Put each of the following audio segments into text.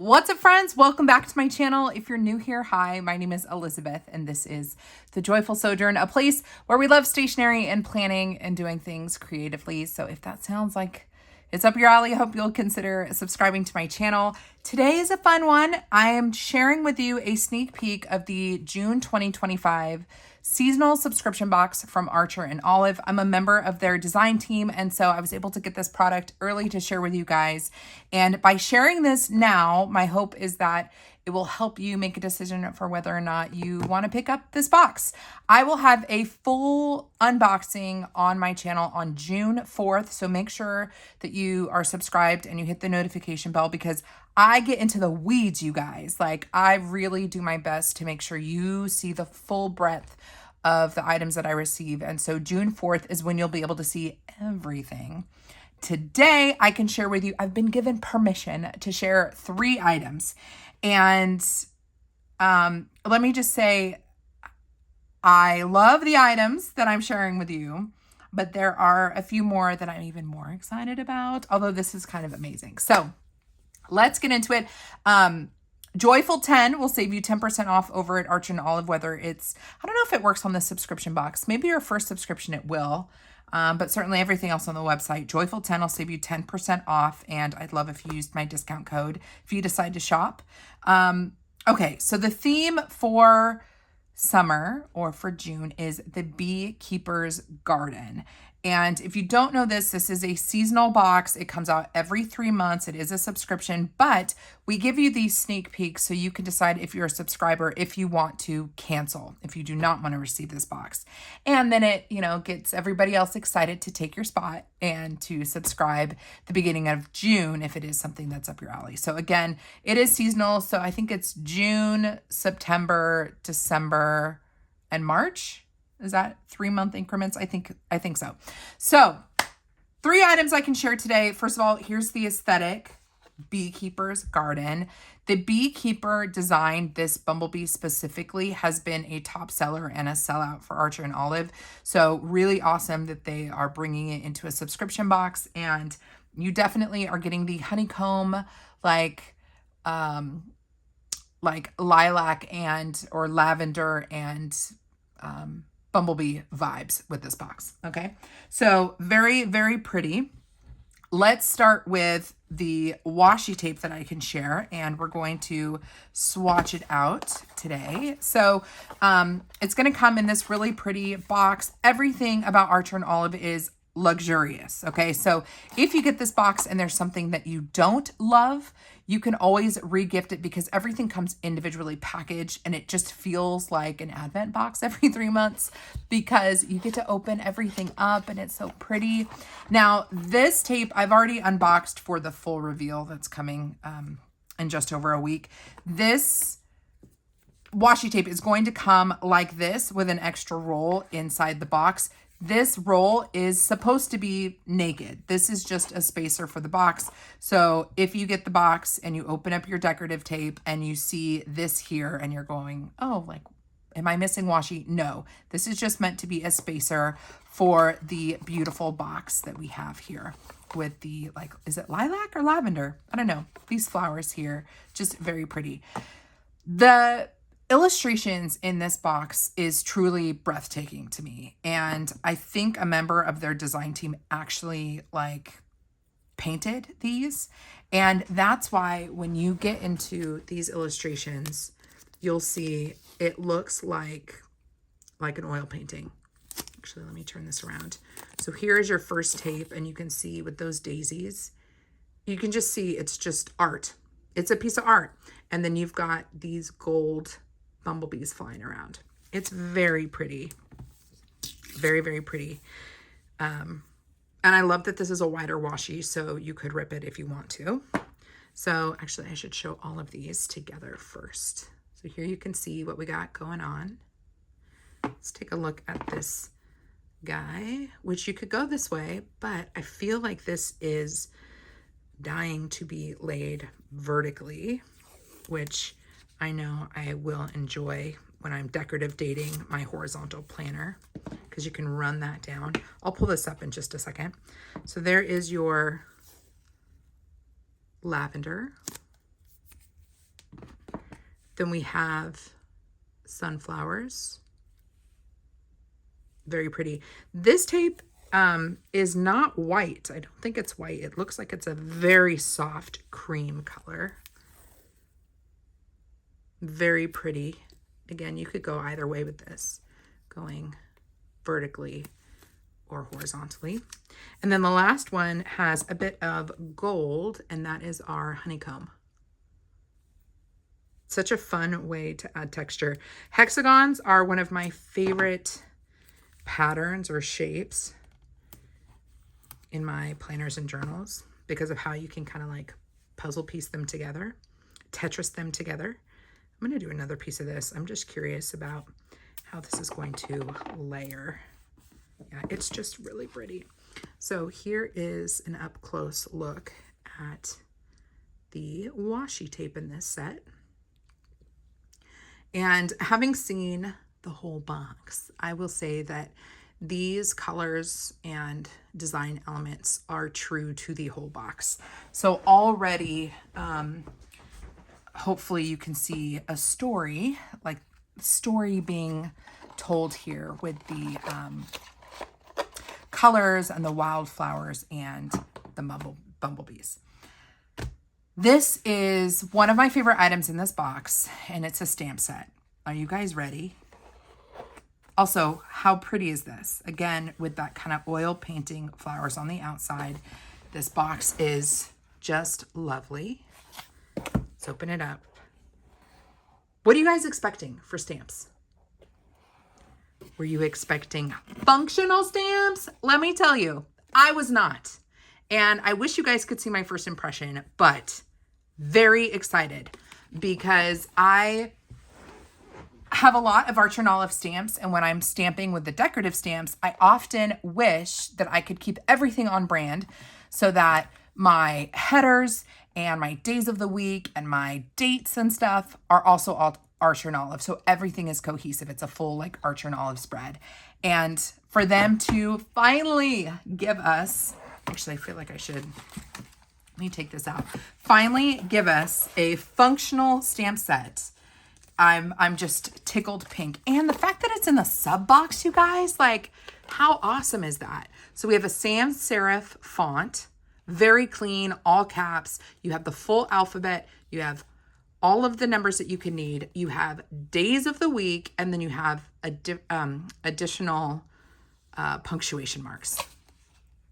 What's up, friends? Welcome back to my channel. If you're new here, hi, my name is Elizabeth, and this is The Joyful Sojourn, a place where we love stationery and planning and doing things creatively. So if that sounds like it's up your alley, I hope you'll consider subscribing to my channel. Today is a fun one. I am sharing with you a sneak peek of the June 2025 seasonal subscription box from Archer and Olive. I'm a member of their design team, and so I was able to get this product early to share with you guys. And by sharing this now, my hope is that it will help you make a decision for whether or not you want to pick up this box. I will have a full unboxing on my channel on June 4th, so make sure that you are subscribed and you hit the notification bell because I get into the weeds, you guys. Like, I really do my best to make sure you see the full breadth of the items that I receive. And so June 4th is when you'll be able to see everything. Today, I can share with you, I've been given permission to share 3 items. And let me just say, I love the items that I'm sharing with you, but there are a few more that I'm even more excited about, although this is kind of amazing. So let's get into it. Joyful 10 will save you 10% off over at Archer and Olive, whether it's, I don't know if it works on the subscription box. Maybe your first subscription it will, but certainly everything else on the website. Joyful 10 will save you 10% off, and I'd love if you used my discount code if you decide to shop. Okay, so the theme for summer or for June is the Beekeeper's Garden. And if you don't know this, this is a seasonal box. It comes out every 3 months. It is a subscription, but we give you these sneak peeks so you can decide if you're a subscriber, if you want to cancel, if you do not want to receive this box. And then it, gets everybody else excited to take your spot and to subscribe the beginning of June if it is something that's up your alley. So again, it is seasonal. So I think it's June, September, December, and March. Is that 3-month increments? I think so. So 3 items I can share today. First of all, here's the aesthetic Beekeeper's Garden. The Beekeeper designed this bumblebee specifically has been a top seller and a sellout for Archer and Olive. So really awesome that they are bringing it into a subscription box, and you definitely are getting the honeycomb like lilac or lavender and bumblebee vibes with this box. Okay, so very, very pretty. Let's start with the washi tape that I can share, and we're going to swatch it out today. So it's going to come in this really pretty box. Everything about Archer and Olive is luxurious. Okay, so if you get this box and there's something that you don't love, you can always re-gift it because everything comes individually packaged, and it just feels like an advent box every 3 months because you get to open everything up and it's so pretty. Now, this tape I've already unboxed for the full reveal that's coming in just over a week. This washi tape is going to come like this with an extra roll inside the box. This roll is supposed to be naked. This is just a spacer for the box. So if you get the box and you open up your decorative tape and you see this here and you're going, oh, like, am I missing washi? No, this is just meant to be a spacer for the beautiful box that we have here with the, like, is it lilac or lavender? I don't know. These flowers here, just very pretty. The illustrations in this box is truly breathtaking to me. And I think a member of their design team actually painted these. And that's why when you get into these illustrations, you'll see it looks like an oil painting. Actually, let me turn this around. So here is your first tape, and you can see with those daisies, you can just see it's just art. It's a piece of art. And then you've got these gold bumblebees flying around. It's very pretty. Very, very pretty. And I love that this is a wider washi, so you could rip it if you want to. So actually, I should show all of these together first. So here you can see what we got going on. Let's take a look at this guy, which you could go this way, but I feel like this is dying to be laid vertically, which I know I will enjoy when I'm decorative dating my horizontal planner because you can run that down. I'll pull this up in just a second. So there is your lavender. Then we have sunflowers. Very pretty. This tape is not white. I don't think it's white. It looks like it's a very soft cream color. Very pretty. Again, you could go either way with this, going vertically or horizontally. And then the last one has a bit of gold, and that is our honeycomb. Such a fun way to add texture. Hexagons are one of my favorite patterns or shapes in my planners and journals because of how you can kind of like puzzle piece them together, Tetris them together. I'm going to do another piece of this. I'm just curious about how this is going to layer. Yeah, it's just really pretty. So here is an up close look at the washi tape in this set. And having seen the whole box, I will say that these colors and design elements are true to the whole box. So already, hopefully you can see a story, like story being told here with the colors and the wildflowers and the bumblebees. This is one of my favorite items in this box, and it's a stamp set. Are you guys ready? Also, how pretty is this? Again, with that kind of oil painting flowers on the outside. This box is just lovely. Let's open it up. What are you guys expecting for stamps? Were you expecting functional stamps? Let me tell you, I was not. And I wish you guys could see my first impression, but very excited because I have a lot of Archer and Olive stamps, and when I'm stamping with the decorative stamps, I often wish that I could keep everything on brand so that my headers and my days of the week and my dates and stuff are also all Archer and Olive. So everything is cohesive. It's a full like Archer and Olive spread. And for them to finally give us, actually, I feel like I should, let me take this out. Finally give us a functional stamp set. I'm just tickled pink. And the fact that it's in the sub box, you guys, like how awesome is that? So we have a sans serif font, very clean, all caps. You have the full alphabet. You have all of the numbers that you can need. You have days of the week, and then you have additional punctuation marks.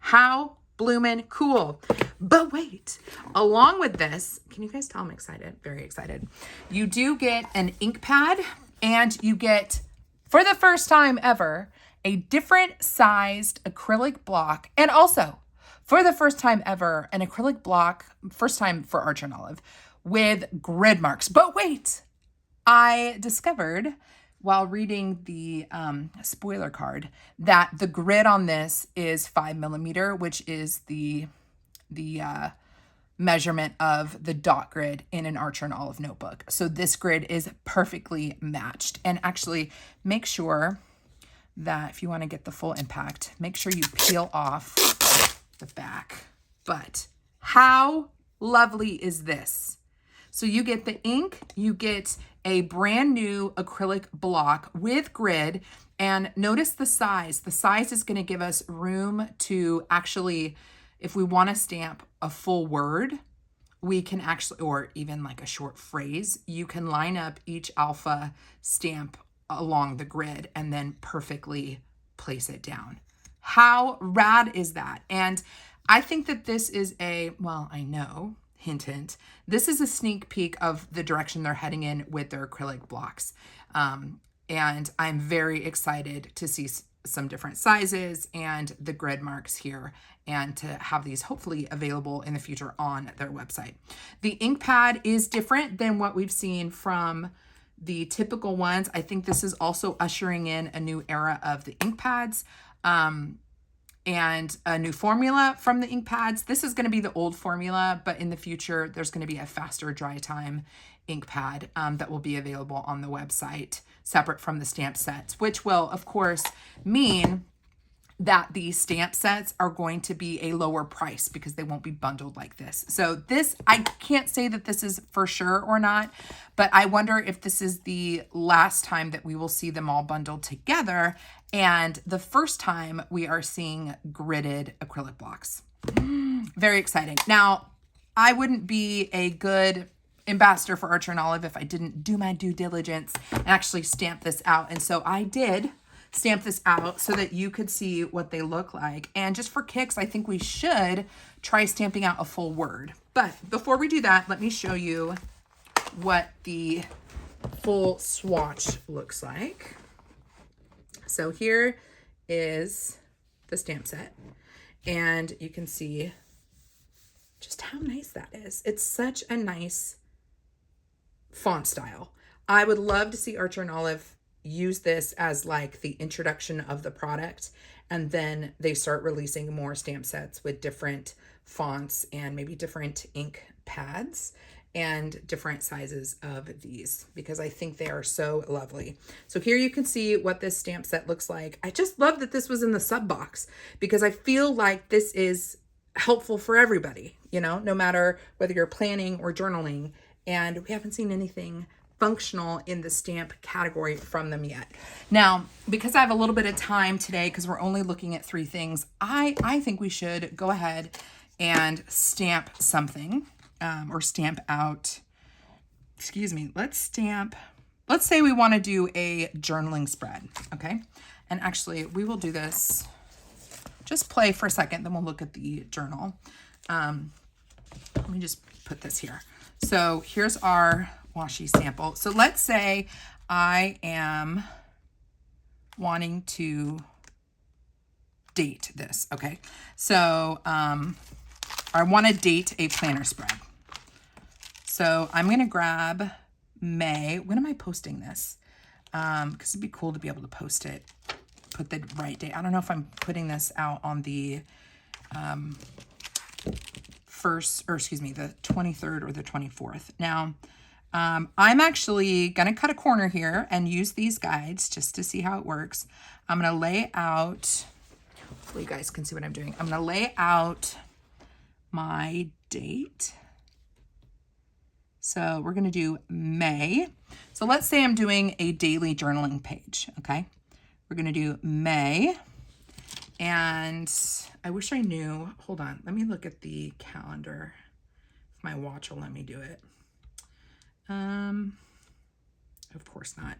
How bloomin' cool. But wait, along with this, can you guys tell I'm excited? Very excited. You do get an ink pad, and you get, for the first time ever, a different sized acrylic block. And also, for the first time ever, an acrylic block, first time for Archer and Olive, with grid marks. But wait, I discovered while reading the spoiler card that the grid on this is 5mm, which is the measurement of the dot grid in an Archer and Olive notebook. So this grid is perfectly matched. And actually make sure that if you want to get the full impact, make sure you peel off the back. But how lovely is this? So you get the ink, you get a brand new acrylic block with grid, and notice the size. The size is going to give us room to actually, if we want to stamp a full word, we can actually, or even like a short phrase, you can line up each alpha stamp along the grid and then perfectly place it down. How rad is that? And I think that this is well, I know, hint, hint, this is a sneak peek of the direction they're heading in with their acrylic blocks. And I'm very excited to see some different sizes and the grid marks here, and to have these hopefully available in the future on their website. The ink pad is different than what we've seen from the typical ones. I think this is also ushering in a new era of the ink pads. And a new formula from the ink pads. This is going to be the old formula, but in the future, there's going to be a faster dry time ink pad that will be available on the website, separate from the stamp sets, which will, of course, mean that these stamp sets are going to be a lower price because they won't be bundled like this. So this, I can't say that this is for sure or not, but I wonder if this is the last time that we will see them all bundled together and the first time we are seeing gridded acrylic blocks. Very exciting. Now, I wouldn't be a good ambassador for Archer and Olive if I didn't do my due diligence and actually stamp this out. And so I did stamp this out so that you could see what they look like. And just for kicks, I think we should try stamping out a full word. But before we do that, let me show you what the full swatch looks like. So here is the stamp set, and you can see just how nice that is. It's such a nice font style. I would love to see Archer and Olive use this as like the introduction of the product, and then they start releasing more stamp sets with different fonts and maybe different ink pads and different sizes of these, because I think they are so lovely. So here you can see what this stamp set looks like. I just love that this was in the sub box because I feel like this is helpful for everybody, you know, no matter whether you're planning or journaling, and we haven't seen anything functional in the stamp category from them yet. Now, because I have a little bit of time today, because we're only looking at 3 things, I think we should go ahead and stamp something, or stamp out, excuse me, let's say we want to do a journaling spread, okay? And actually, we will do this, just play for a second, then we'll look at the journal. Let me just put this here. So here's our washi sample. So let's say I am wanting to date this, okay? So I want to date a planner spread. So I'm going to grab May. When am I posting this? Because it'd be cool to be able to post it, put the right date. I don't know if I'm putting this out on the the 23rd or the 24th. Now, I'm actually going to cut a corner here and use these guides just to see how it works. I'm going to lay out, hopefully you guys can see what I'm doing. I'm going to lay out my date. So we're going to do May. So let's say I'm doing a daily journaling page, okay? We're going to do May. And I wish I knew, hold on, let me look at the calendar. If my watch will let me do it. Of course not.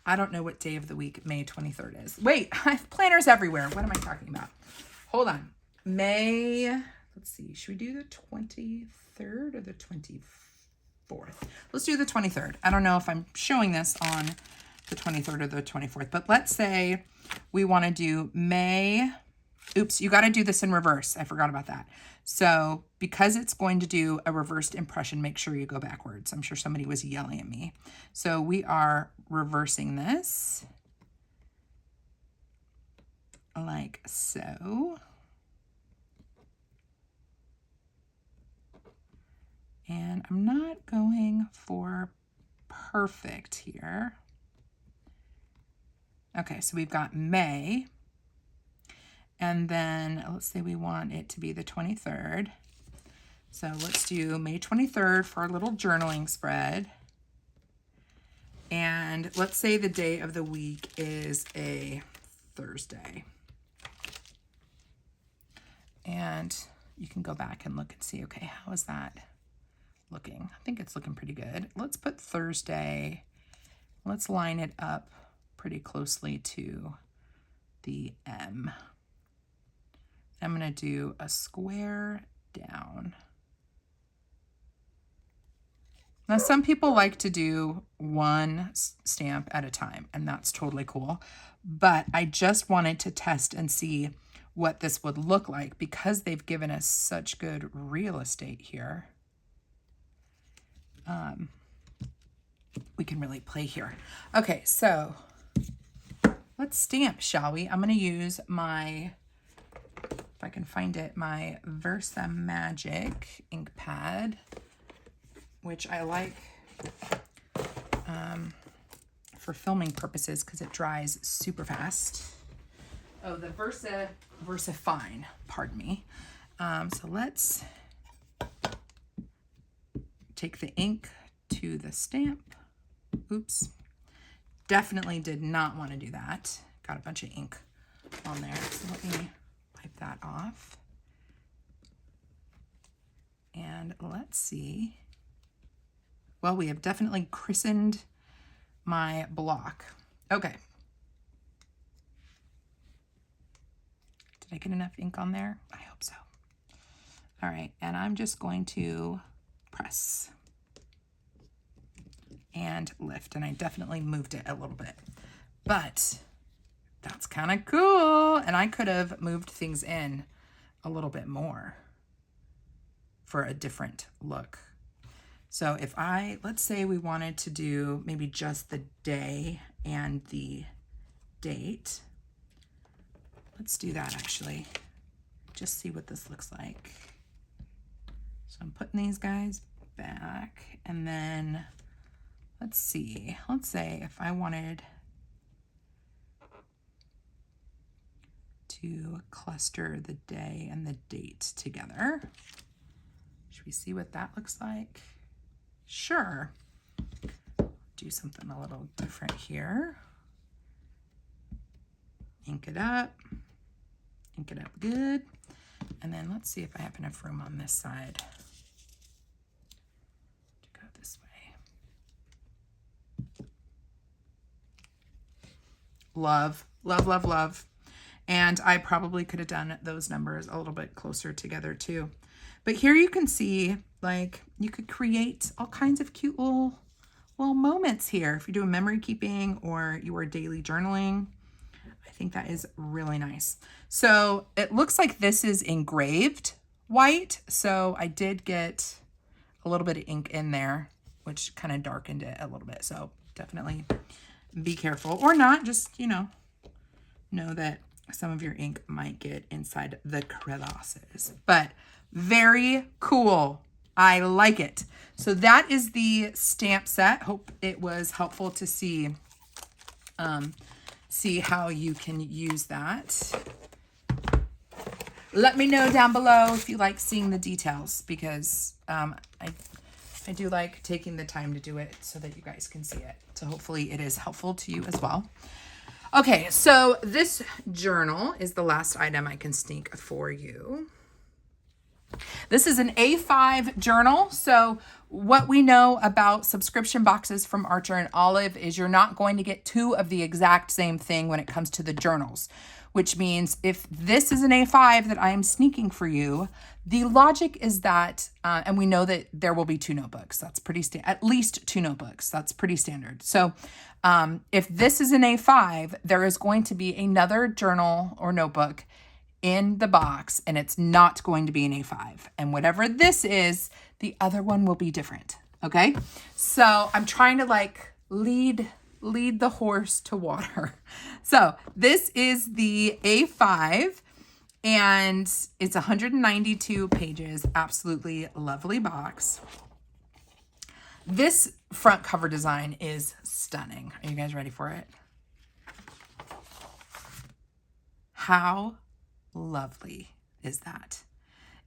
I don't know what day of the week May 23rd is. Wait, I have planners everywhere. What am I talking about? Hold on. May, let's see, should we do the 23rd or the 24th? Let's do the 23rd. I don't know if I'm showing this on the 23rd or the 24th, but let's say we want to do May. Oops, you got to do this in reverse. I forgot about that. So because it's going to do a reversed impression, make sure you go backwards. I'm sure somebody was yelling at me. So we are reversing this like so. And I'm not going for perfect here. Okay, so we've got May. And then let's say we want it to be the 23rd. So let's do May 23rd for our little journaling spread. And let's say the day of the week is a Thursday. And you can go back and look and see, okay, how is that looking? I think it's looking pretty good. Let's put Thursday. Let's line it up pretty closely to the M. I'm going to do a square down. Now, some people like to do one stamp at a time, and that's totally cool. But I just wanted to test and see what this would look like because they've given us such good real estate here. We can really play here. Okay, so let's stamp, shall we? I'm going to use my, if I can find it, my Versa Magic ink pad, which I like for filming purposes because it dries super fast. Oh, the Versa Fine, pardon me. So let's take the ink to the stamp. Oops. Definitely did not want to do that. Got a bunch of ink on there. So let me wipe that off. And let's see. Well, we have definitely christened my block. Okay. Did I get enough ink on there? I hope so. All right, and I'm just going to press and lift, and I definitely moved it a little bit, but that's kind of cool. And I could have moved things in a little bit more for a different look. So if let's say we wanted to do maybe just the day and the date. Let's do that actually. Just see what this looks like. So I'm putting these guys back, and then let's see. Let's say if I wanted to cluster the day and the date together. Should we see what that looks like? Sure. Do something a little different here. Ink it up good. And then let's see if I have enough room on this side to go this way. Love, love, love, love. And I probably could have done those numbers a little bit closer together too. But here you can see, like, you could create all kinds of cute little moments here. If you're doing memory keeping or you are daily journaling, I think that is really nice. So it looks like this is engraved white. So I did get a little bit of ink in there, which kind of darkened it a little bit. So definitely be careful, or not, just, know that some of your ink might get inside the crevasses. But very cool. I like it. So that is the stamp set. Hope it was helpful to see how you can use that. Let me know down below if you like seeing the details, because I do like taking the time to do it so that you guys can see it. So hopefully it is helpful to you as well. Okay, so this journal is the last item I can sneak for you. This is an A5 journal. So what we know about subscription boxes from Archer and Olive is you're not going to get two of the exact same thing when it comes to the journals, which means if this is an A5 that I am sneaking for you, the logic is that, and we know that there will be two notebooks. That's pretty at least two notebooks. That's pretty standard. So if this is an A5, there is going to be another journal or notebook in the box, and it's not going to be an A5. And whatever this is, the other one will be different. Okay. So I'm trying to like lead the horse to water. So this is the A5, and it's 192 pages. Absolutely lovely box. This front cover design is stunning. Are you guys ready for it? How lovely is that?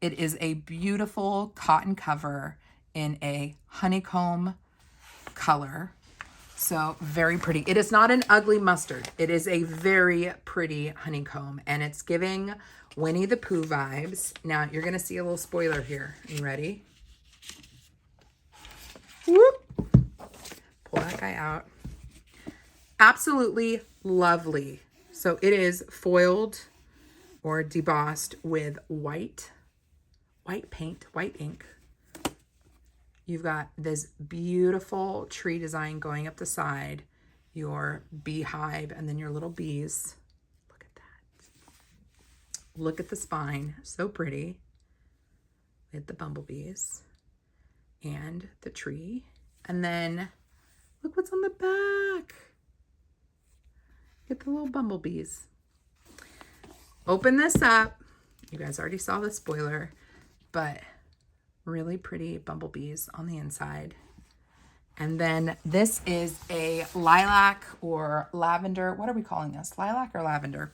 It is a beautiful cotton cover in a honeycomb color. So very pretty. It is not an ugly mustard. It is a very pretty honeycomb, and it's giving Winnie the Pooh vibes. Now you're going to see a little spoiler here. Are you ready? Whoop. Pull that guy out. Absolutely lovely. So it is foiled or debossed with white paint, white ink. You've got this beautiful tree design going up the side, your beehive, and then your little bees. Look at that. Look at the spine. So pretty. With the bumblebees and the tree. And then look what's on the back. Get the little bumblebees. Open this up. You guys already saw the spoiler, but really pretty bumblebees on the inside. And then this is a lilac or lavender. What are we calling this? Lilac or lavender?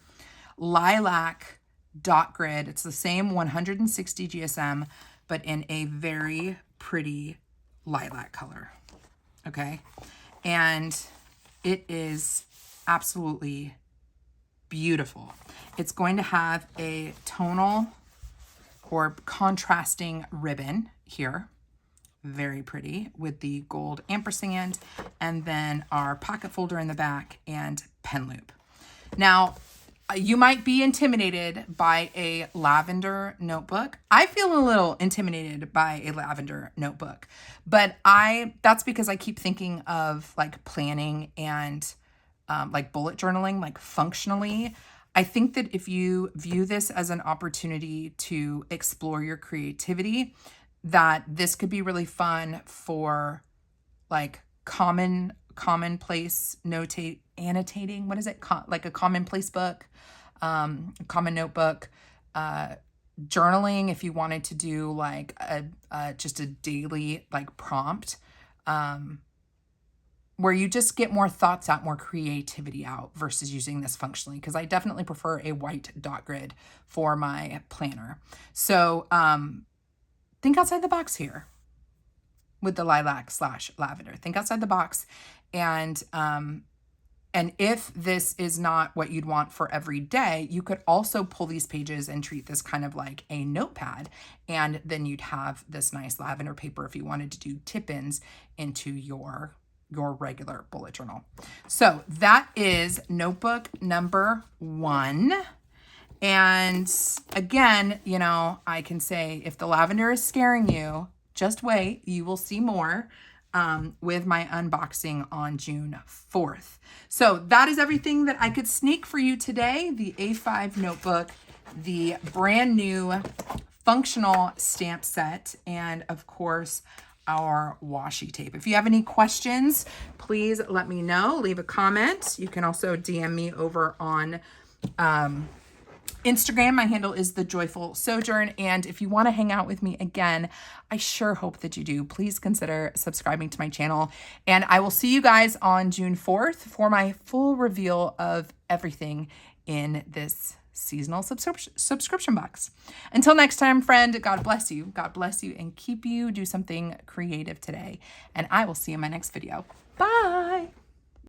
lilac dot grid. It's the same 160 GSM, but in a very pretty lilac color. Okay. And it is absolutely beautiful. It's going to have a tonal or contrasting ribbon here. Very pretty with the gold ampersand, and then our pocket folder in the back and pen loop. Now, you might be intimidated by a lavender notebook. I feel a little intimidated by a lavender notebook, but that's because I keep thinking of like planning and like bullet journaling, like functionally. I think that if you view this as an opportunity to explore your creativity, that this could be really fun for like commonplace annotating. What is it? Like a commonplace book, common notebook, journaling. If you wanted to do like just a daily like prompt, where you just get more thoughts out, more creativity out versus using this functionally. Because I definitely prefer a white dot grid for my planner. So, think outside the box here with the lilac / lavender. Think outside the box. And if this is not what you'd want for every day, you could also pull these pages and treat this kind of like a notepad. And then you'd have this nice lavender paper if you wanted to do tip-ins into your regular bullet journal. So that is notebook number 1. And again, you know, I can say if the lavender is scaring you, just wait, you will see more with my unboxing on June 4th. So that is everything that I could sneak for you today. The A5 notebook, the brand new functional stamp set, and of course, our washi tape. If you have any questions, please let me know. Leave a comment. You can also DM me over on Instagram. My handle is The Joyful Sojourn. And if you want to hang out with me again, I sure hope that you do. Please consider subscribing to my channel. And I will see you guys on June 4th for my full reveal of everything in this seasonal subscription box. Until next time, friend, God bless you. God bless you and keep you. Do something creative today. And I will see you in my next video. Bye.